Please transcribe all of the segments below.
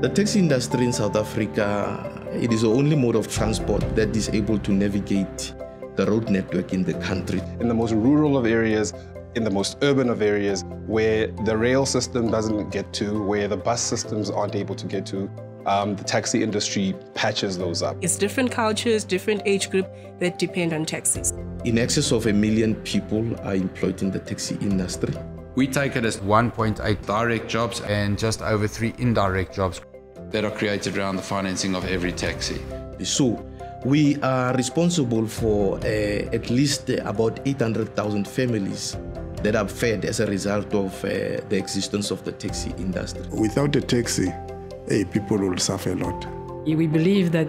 The taxi industry in South Africa, it is the only mode of transport that is able to navigate the road network in the country. In the most rural of areas, in the most urban of areas, where the rail system doesn't get to, where the bus systems aren't able to get to, the taxi industry patches those up. It's different cultures, different age group that depend on taxis. In excess of 1 million people are employed in the taxi industry. We take it as 1.8 direct jobs and just over 3 indirect jobs that are created around the financing of every taxi. So we are responsible for at least about 800,000 families that are fed as a result of the existence of the taxi industry. Without a taxi, people will suffer a lot. We believe that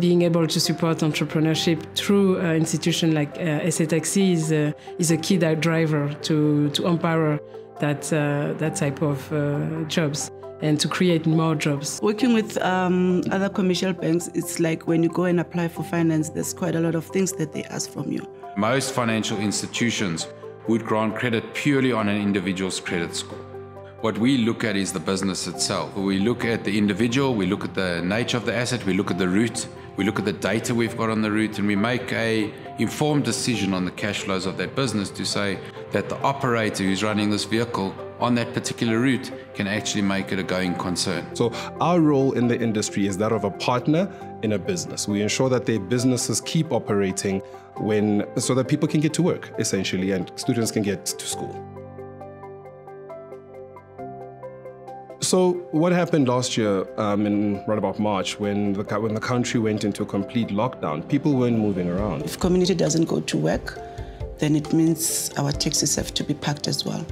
being able to support entrepreneurship through an institution like SA Taxi is a key driver to empower that type of jobs and to create more jobs. Working with other commercial banks, it's like when you go and apply for finance, there's quite a lot of things that they ask from you. Most financial institutions would grant credit purely on an individual's credit score. What we look at is the business itself. We look at the individual, we look at the nature of the asset, we look at the route, we look at the data we've got on the route, and we make an informed decision on the cash flows of that business to say that the operator who's running this vehicle on that particular route can actually make it a going concern. So our role in the industry is that of a partner in a business. We ensure that their businesses keep operating so that people can get to work, essentially, and students can get to school. So what happened last year in right about March when the country went into a complete lockdown? People weren't moving around. If community doesn't go to work, then it means our taxis have to be packed as well.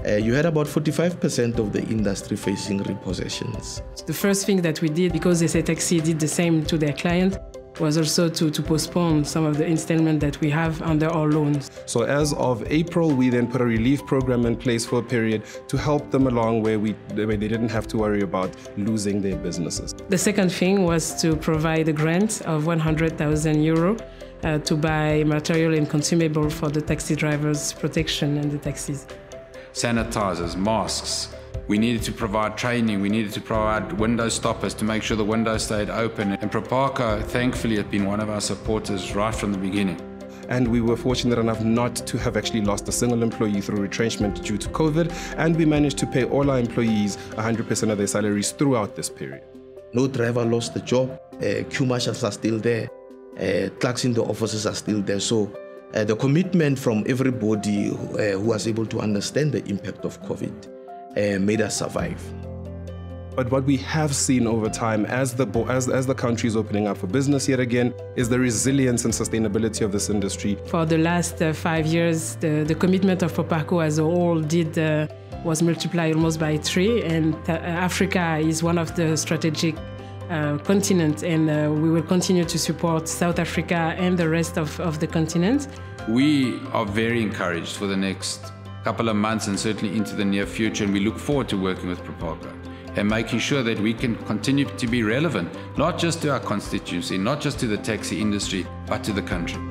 You had about 45% of the industry facing repossessions. The first thing that we did, because SA Taxi did the same to their client, was also to postpone some of the installment that we have under our loans. So as of April, we then put a relief program in place for a period to help them along where they didn't have to worry about losing their businesses. The second thing was to provide a grant of 100,000 euro to buy material and consumable for the taxi drivers' protection and the taxis. Sanitizers, masks. We needed to provide training, we needed to provide window stoppers to make sure the windows stayed open. And Proparco, thankfully, had been one of our supporters right from the beginning. And we were fortunate enough not to have actually lost a single employee through retrenchment due to COVID. And we managed to pay all our employees 100% of their salaries throughout this period. No driver lost the job. Queue marshals are still there. Clerks in the offices are still there. So the commitment from everybody who was able to understand the impact of COVID made us survive. But what we have seen over time as the country is opening up for business yet again is the resilience and sustainability of this industry. For the last 5 years, the commitment of Proparco as a whole was multiplied almost by 3, and Africa is one of the strategic continents, and we will continue to support South Africa and the rest of the continent. We are very encouraged for the next couple of months and certainly into the near future, and we look forward to working with Proparco and making sure that we can continue to be relevant, not just to our constituency, not just to the taxi industry, but to the country.